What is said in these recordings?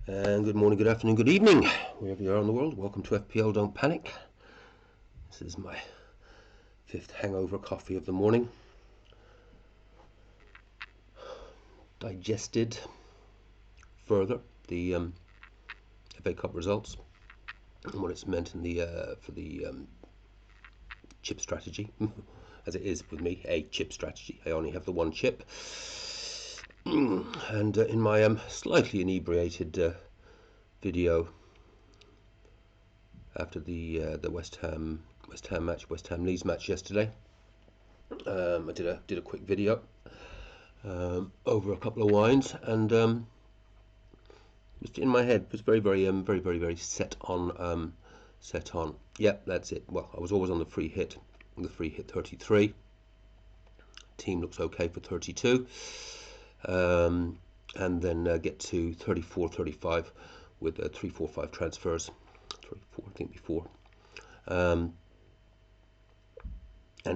And good morning, good afternoon, good evening, wherever you are in the world. Welcome to FPL Don't Panic. This is my fifth hangover coffee of the morning. Digested further the FA Cup results and what it's meant in the for the chip strategy, as it is with me, a chip strategy. I only have the one chip. And in my slightly inebriated video after the West Ham Leeds match yesterday, I did a quick video over a couple of wines, and in my head was very set on yeah, that's it. Well, I was always on the free hit 33. Team looks okay for 32. And then get to 34, 35 with 3, 4, 5 transfers, 3, 4 I think before, and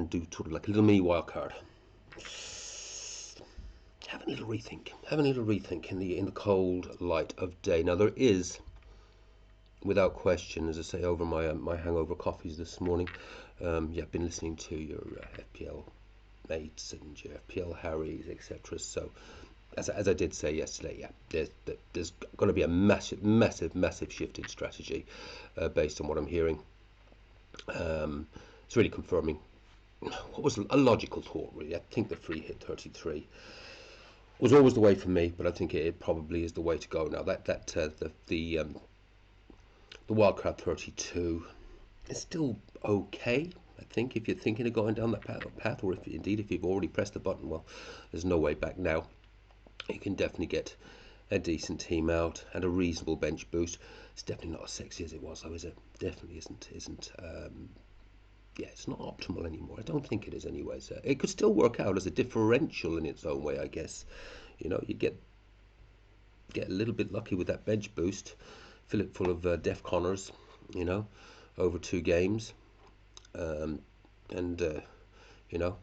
do sort of like a little mini wild card. Having a little rethink in the cold light of day. Now there is, without question, as I say, over my hangover coffees this morning, I've been listening to your FPL mates and your FPL Harrys, etc. So as I did say yesterday, yeah, there's going to be a massive shift in strategy based on what I'm hearing. It's really confirming what was a logical thought, really. I think the free hit 33 was always the way for me, but I think it probably is the way to go now. The wildcard 32 is still okay. I think if you're thinking of going down that path, or if you've already pressed the button, well, there's no way back now. You can definitely get a decent team out and a reasonable bench boost. It's definitely not as sexy as it was, though, is it? Definitely isn't. Yeah, it's not optimal anymore. I don't think it is, anyways. It could still work out as a differential in its own way, I guess. You know, you get a little bit lucky with that bench boost, fill it full of Def Connors, you know, over 2 games, and you know,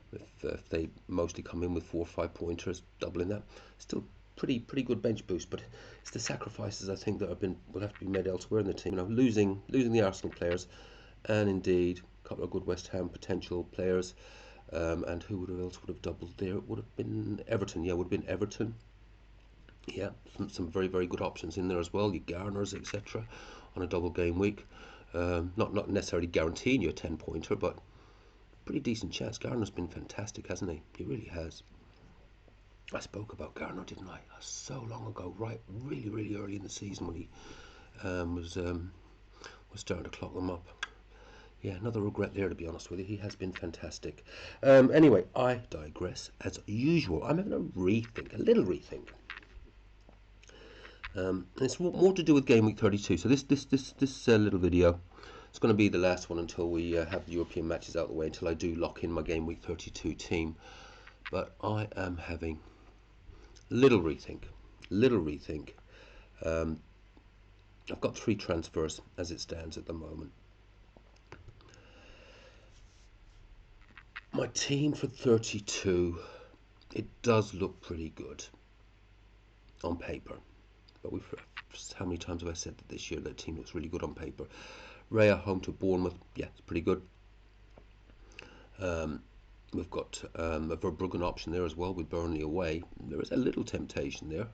if they mostly come in with 4 or 5 pointers, doubling that, still pretty good bench boost. But it's the sacrifices, I think, that will have to be made elsewhere in the team. You know, losing the Arsenal players, and indeed a couple of good West Ham potential players, and who else would have doubled there? It would have been Everton. Yeah, it would have been Everton. Yeah, some very good options in there as well. Your Garners, etc. on a double game week. Not necessarily guaranteeing you a 10-pointer, but pretty decent chance. Garner's been fantastic, hasn't he? He really has. I spoke about Garner, didn't I? So long ago, right? Really early in the season when he was starting to clock them up. Yeah, another regret there, to be honest with you. He has been fantastic. Anyway, I digress as usual. I'm having a little rethink. It's more to do with game week 32. So this little video, it's going to be the last one until we have the European matches out of the way, until I do lock in my game week 32 team. But I am having little rethink. I've got 3 transfers as it stands at the moment. My team for 32, it does look pretty good on paper. But how many times have I said that this year that team looks really good on paper? Raya home to Bournemouth, yeah, it's pretty good. We've got a Verbruggen option there as well with Burnley away. There is a little temptation there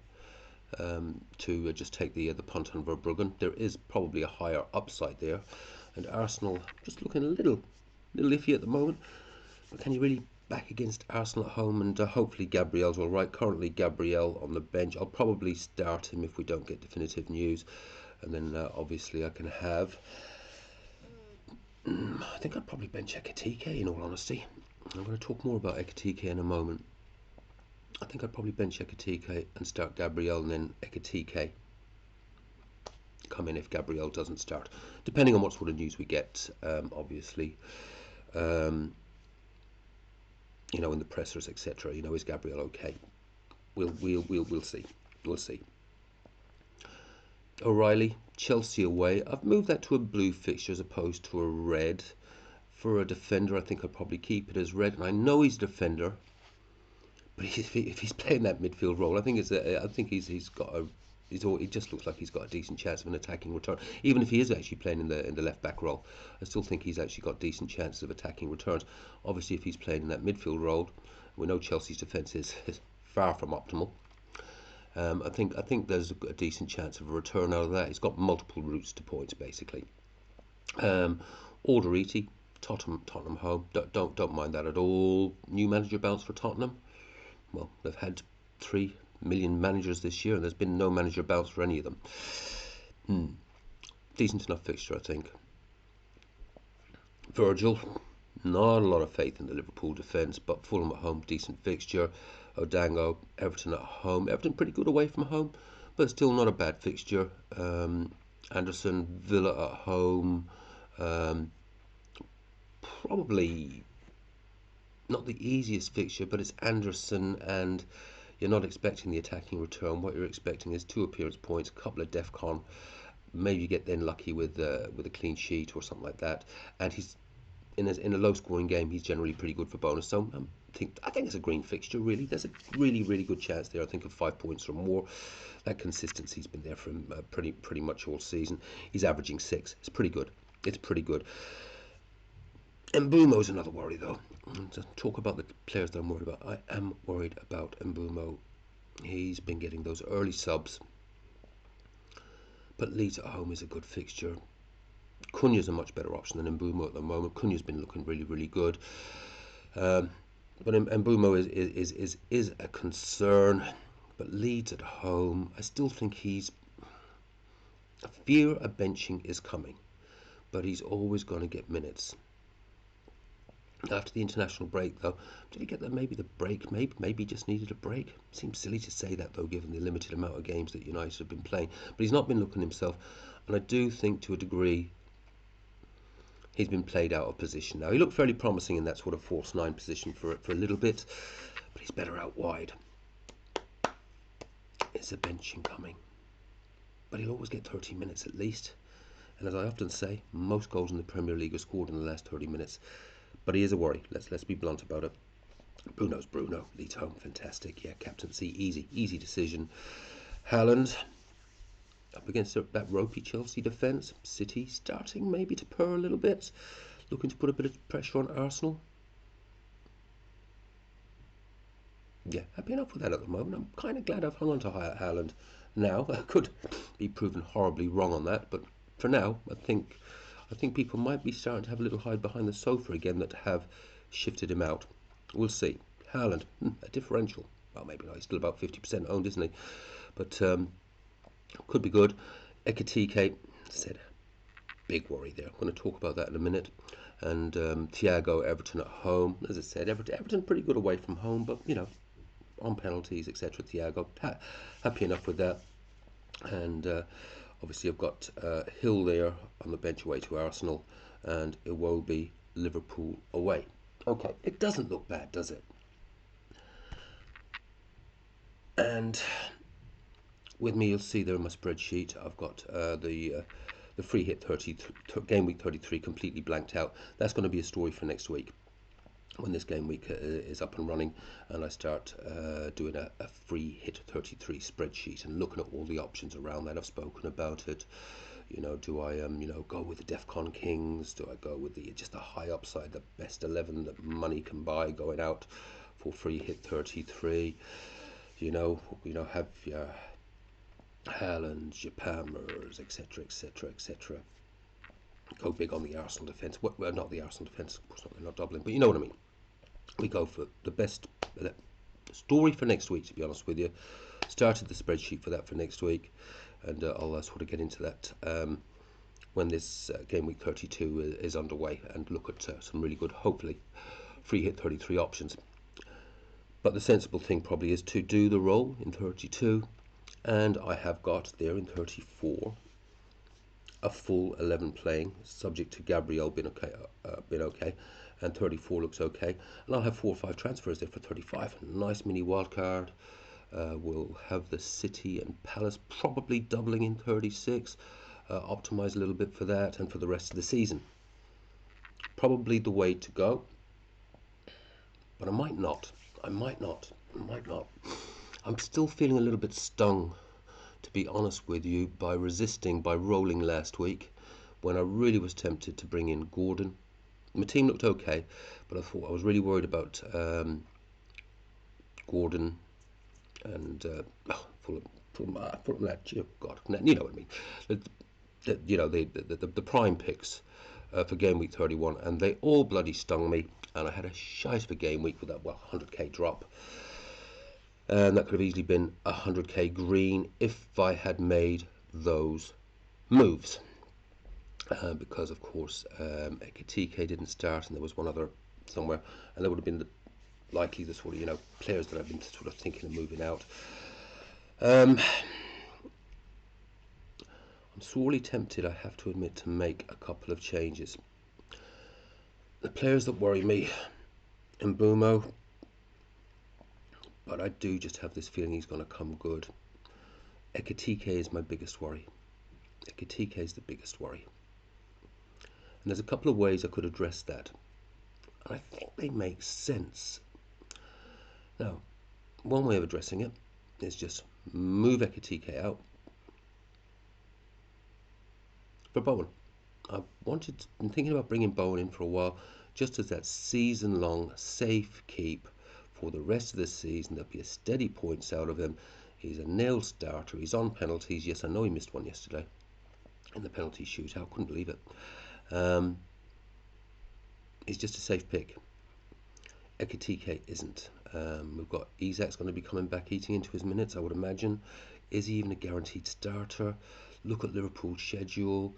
to just take the punt on Verbruggen. There is probably a higher upside there, and Arsenal just looking a little iffy at the moment. But can you really back against Arsenal at home? And hopefully Gabriel's all right. Currently Gabriel on the bench. I'll probably start him if we don't get definitive news, and then obviously I can have. I think I'd probably bench Ekitike, in all honesty. I'm going to talk more about Ekitike in a moment. I think I'd probably bench Ekitike and start Gabriel, and then Ekitike come in if Gabriel doesn't start, depending on what sort of news we get, obviously. You know, in the pressers, etc. You know, is Gabriel okay? We'll see. We'll see. O'Reilly, Chelsea away. I've moved that to a blue fixture as opposed to a red. For a defender, I think I'd probably keep it as red. And I know he's a defender, but if he's playing that midfield role, I think he's got a He just looks like he's got a decent chance of an attacking return. Even if he is actually playing in the left back role, I still think he's actually got decent chances of attacking returns. Obviously, if he's playing in that midfield role, we know Chelsea's defence is far from optimal. I think there's a decent chance of a return out of that. He's got multiple routes to points basically. Alderete, Tottenham home. Don't mind that at all. New manager bounce for Tottenham. Well, they've had 3 million managers this year, and there's been no manager bounce for any of them. Decent enough fixture, I think. Virgil, not a lot of faith in the Liverpool defence, but Fulham at home, decent fixture. Odango, Everton at home. Everton pretty good away from home, but still not a bad fixture. Anderson, Villa at home. Probably not the easiest fixture, but it's Anderson, and you're not expecting the attacking return. What you're expecting is 2 appearance points, a couple of DEFCON. Maybe you get then lucky with a clean sheet or something like that. And he's in a low scoring game. He's generally pretty good for bonus. So I think it's a green fixture. Really, there's a really good chance there. I think of 5 points or more. That consistency's been there for him pretty much all season. He's averaging 6. It's pretty good. It's pretty good. Mbumo's another worry though. To talk about the players that I'm worried about, I am worried about Mbumo. He's been getting those early subs, but Leeds at home is a good fixture. Cunha's a much better option than Mbumo at the moment. Cunha's been looking really good, but Mbumo is a concern. But Leeds at home, I still think I fear a benching is coming, but he's always going to get minutes. After the international break, though, did he get that? Maybe the break, maybe just needed a break. Seems silly to say that, though, given the limited amount of games that United have been playing. But he's not been looking himself, and I do think, to a degree, he's been played out of position. Now he looked fairly promising in that sort of false 9 position for a little bit, but he's better out wide. Is a benching coming? But he'll always get 30 minutes at least. And as I often say, most goals in the Premier League are scored in the last 30 minutes. But he is a worry. Let's be blunt about it. Bruno's Bruno. Leeds home, fantastic. Yeah, captaincy, easy decision. Haaland up against that ropey Chelsea defence. City starting maybe to purr a little bit, looking to put a bit of pressure on Arsenal. Yeah, happy enough with that at the moment. I'm kind of glad I've hung on to Haaland now. I could be proven horribly wrong on that, but for now, I think people might be starting to have a little hide behind the sofa again that have shifted him out. We'll see. Haaland, a differential. Well, maybe not. He's still about 50% owned, isn't he? But could be good. Ekitike said, big worry there. I'm going to talk about that in a minute. And Thiago, Everton at home. As I said, Everton pretty good away from home, but on penalties, etc. Thiago, happy enough with that. And obviously I've got Hill there on the bench away to Arsenal, and Iwobi, Liverpool away. Okay, it doesn't look bad, does it? And with me, you'll see there in my spreadsheet, I've got the free hit game week 33 completely blanked out. That's going to be a story for next week, when this game week is up and running, and I start doing a free hit 33 spreadsheet and looking at all the options around that. I've spoken about it. Do I go with the DEFCON Kings? Do I go with just the high upside, the best 11 that money can buy going out for free hit 33? Have your Haalands, your Palmers, etc. Go big on the Arsenal defence. Well, not the Arsenal defence, of course, they're not doubling, but you know what I mean. We go for the best story for next week, to be honest with you. Started the spreadsheet for that for next week, and I'll sort of get into that when this game week 32 is underway, and look at some really good, hopefully, free hit 33 options. But the sensible thing probably is to do the roll in 32, and I have got there in 34 a full 11 playing, subject to Gabriel being okay, and 34 looks okay. And I'll have 4 or 5 transfers there for 35. Nice mini wildcard. We'll have the City and Palace probably doubling in 36. Optimise a little bit for that and for the rest of the season. Probably the way to go. But I might not. I'm still feeling a little bit stung, to be honest with you, by rolling last week, when I really was tempted to bring in Gordon. My team looked okay, but I was really worried about Gordon and Fulham lad. Oh God, you know what I mean. The prime picks for game week 31, and they all bloody stung me. And I had a shite of a game week with that 100k drop, and that could have easily been 100k green if I had made those moves. Because of course Ekitike didn't start, and there was one other somewhere, and there would have been likely the sort of players that I've been sort of thinking of moving out. I'm sorely tempted, I have to admit, to make a couple of changes. The players that worry me, Mbumo, but I do just have this feeling he's going to come good. Ekitike is my biggest worry. Ekitike is the biggest worry. And there's a couple of ways I could address that. And I think they make sense. Now, one way of addressing it is just move Ekitike out for Bowen. Been thinking about bringing Bowen in for a while, just as that season-long safe keep for the rest of the season. There'll be a steady points out of him. He's a nail starter. He's on penalties. Yes, I know he missed one yesterday in the penalty shootout. Couldn't believe it. He's just a safe pick. Ekitike isn't. We've got Isak's going to be coming back, eating into his minutes, I would imagine. Is he even a guaranteed starter? Look at Liverpool's schedule.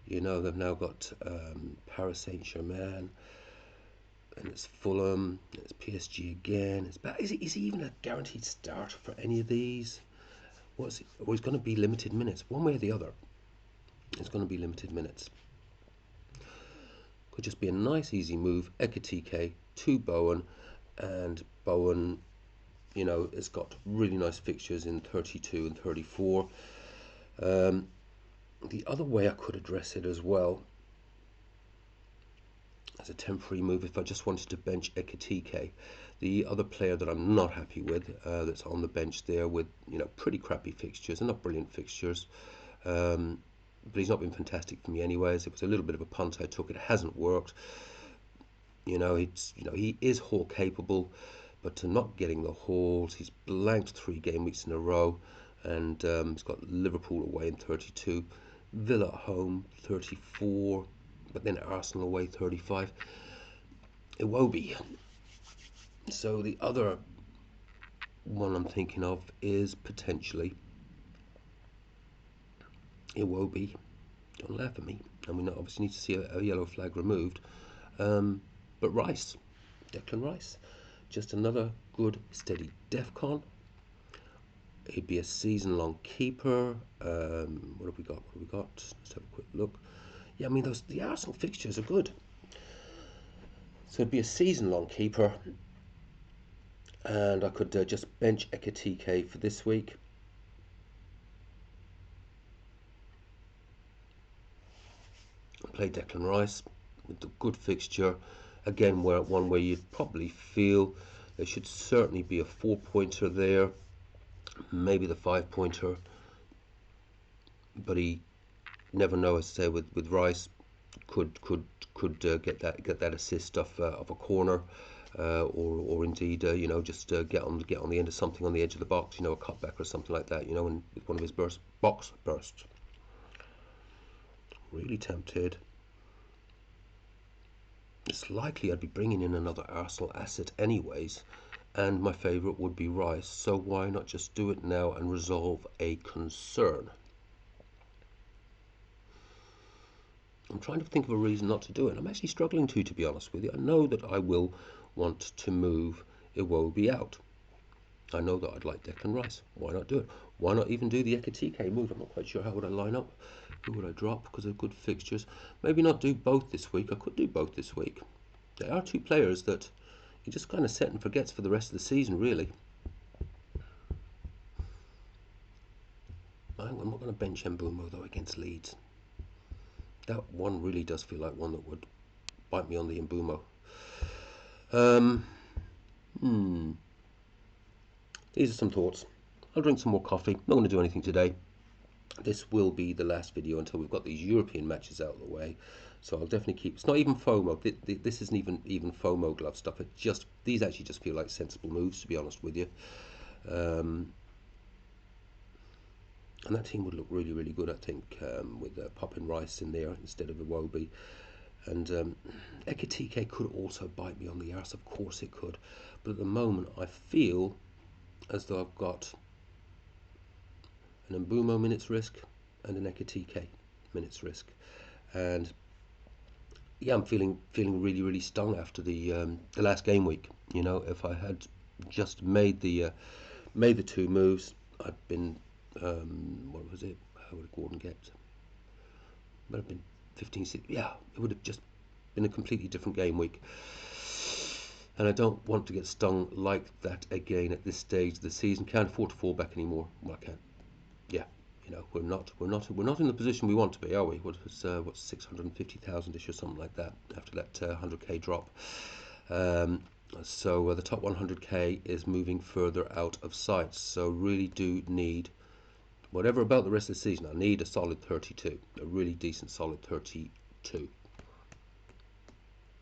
They've now got Paris Saint-Germain, and it's Fulham, it's PSG again. Is he even a guaranteed starter for any of these? He's going to be limited minutes, one way or the other. It's going to be limited minutes. Could just be a nice, easy move. Ekitike to Bowen, and Bowen, has got really nice fixtures in 32 and 34. The other way I could address it as well, as a temporary move, if I just wanted to bench Ekitike, the other player that I'm not happy with, that's on the bench there with pretty crappy fixtures and not brilliant fixtures, but he's not been fantastic for me anyways. It was a little bit of a punt I took. It hasn't worked. He is haul capable, but to not getting the hauls, he's blanked 3 game weeks in a row, and he's got Liverpool away in 32, Villa at home 34, but then Arsenal away 35. Iwobi. So the other one I'm thinking of is potentially Iwobi. Don't laugh at me. And we obviously need to see a yellow flag removed. But Rice, Declan Rice, just another good steady DEFCON. He'd be a season-long keeper. What have we got? Let's have a quick look. Yeah, I mean the Arsenal fixtures are good. So it'd be a season-long keeper, and I could just bench Ekitike for this week. Play Declan Rice with the good fixture. Again, one where you'd probably feel there should certainly be a 4-pointer there, maybe the 5-pointer, but he never know, as I say, with Rice could get that assist off a corner, or indeed just get on the end of something on the edge of the box, a cutback or something like that, and with one of his box bursts. Really tempted. It's likely I'd be bringing in another Arsenal asset anyways, and my favourite would be Rice, so why not just do it now and resolve a concern? I'm trying to think of a reason not to do it. I'm actually struggling to be honest with you. I know that I will want to move Iwobi out. I know that I'd like Declan Rice. Why not do it? Why not even do the Ekitike move? I'm not quite sure how would I line up. Who would I drop because of good fixtures? Maybe not do both this week. I could do both this week. There are 2 players that you just kind of set and forgets for the rest of the season, really. I'm not going to bench Mbumo though against Leeds. That one really does feel like one that would bite me on the Mbumo. These are some thoughts. I'll drink some more coffee. Not going to do anything today. this will be the last video until we've got these European matches out of the way. So I'll definitely keep. It's not even FOMO. This isn't even FOMO glove stuff. It just these actually just feel like sensible moves, to be honest with you. And that team would look really, really good, I think, with Poppin Rice in there instead of Iwobi. And Ekitike could also bite me on the arse, of course it could. But at the moment, I feel as though I've got an Mbumo minutes risk and an Ekitike minutes risk. And yeah, I'm feeling really, really stung after the last game week. You know, if I had just made the two moves, I'd been what was it? How would Gordon get? Would have been 15, 6. Yeah, it would have just been a completely different game week. And I don't want to get stung like that again at this stage of the season. Can't afford to fall back anymore. Well, I can't. Yeah, you know, we're not in the position we want to be, are we? What's 650,000ish or something like that after that 100k drop. So the top 100k is moving further out of sight. So really do need, whatever about the rest of the season, I need a solid 32, a really decent solid 32.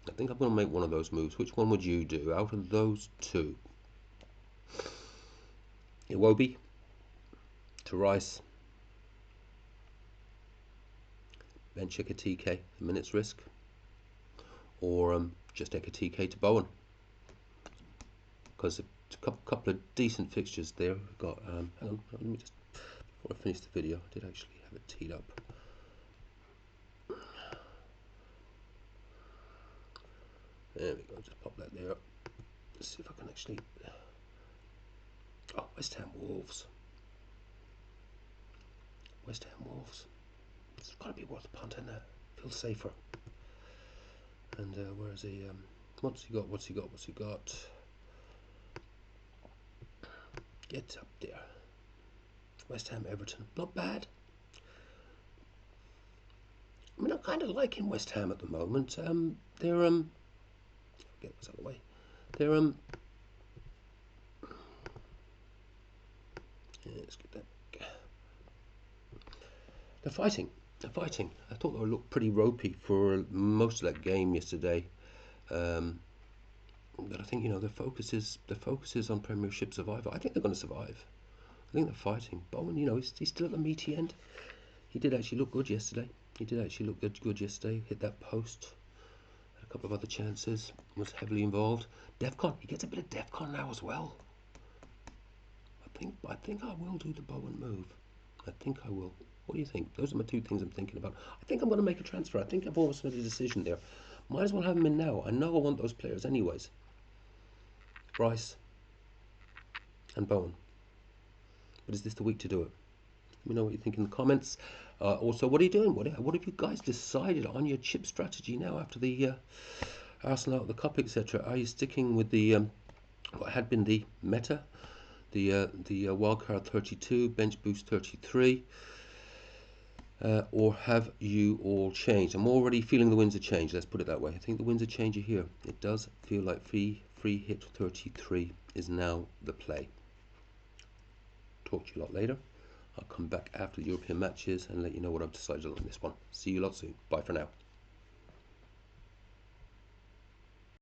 I think I'm going to make one of those moves. Which one would you do out of those two? Iwobi to Rice, bench Ekitike, minutes risk, or just Ekitike to Bowen? Because a couple of decent fixtures there. We've got, hang on, let me just, before I finish the video, I did actually have it teed up. There we go, just pop that there. Let's see if I can actually, oh, West Ham Wolves. West Ham Wolves. It's got to be worth a punt, isn't it? Feels safer. And where is he? What's he got? What's he got? What's he got? Get up there. West Ham Everton. Not bad. I mean, I'm kind of liking West Ham at the moment. They're get this out of the way. They're yeah, let's get that. They're fighting. They're fighting. I thought they would look pretty ropey for most of that game yesterday. But I think, you know, the focus is on Premiership survival. I think they're going to survive. I think they're fighting. Bowen, you know, he's still at the meaty end. He did actually look good yesterday. He did actually look good yesterday. Hit that post. Had a couple of other chances. Was heavily involved. Defcon. He gets a bit of Defcon now as well. I think I will do the Bowen move. I think I will. What do you think? Those are my two things I'm thinking about. I think I'm going to make a transfer. I think I've almost made a decision there. Might as well have him in now. I know I want those players anyways. Rice and Bowen. But is this the week to do it? Let me know what you think in the comments. Also, what are you doing? What have you guys decided on your chip strategy now after the Arsenal out of the Cup, etc.? Are you sticking with the what had been the meta, the wildcard 32, bench boost 33, or have you all changed? I'm already feeling the winds of change. Let's put it that way. I think the winds of change are here. It does feel like free hit 33 is now the play. Talk to you a lot later. I'll come back after the European matches and let you know what I've decided on this one. See you lot soon. Bye for now.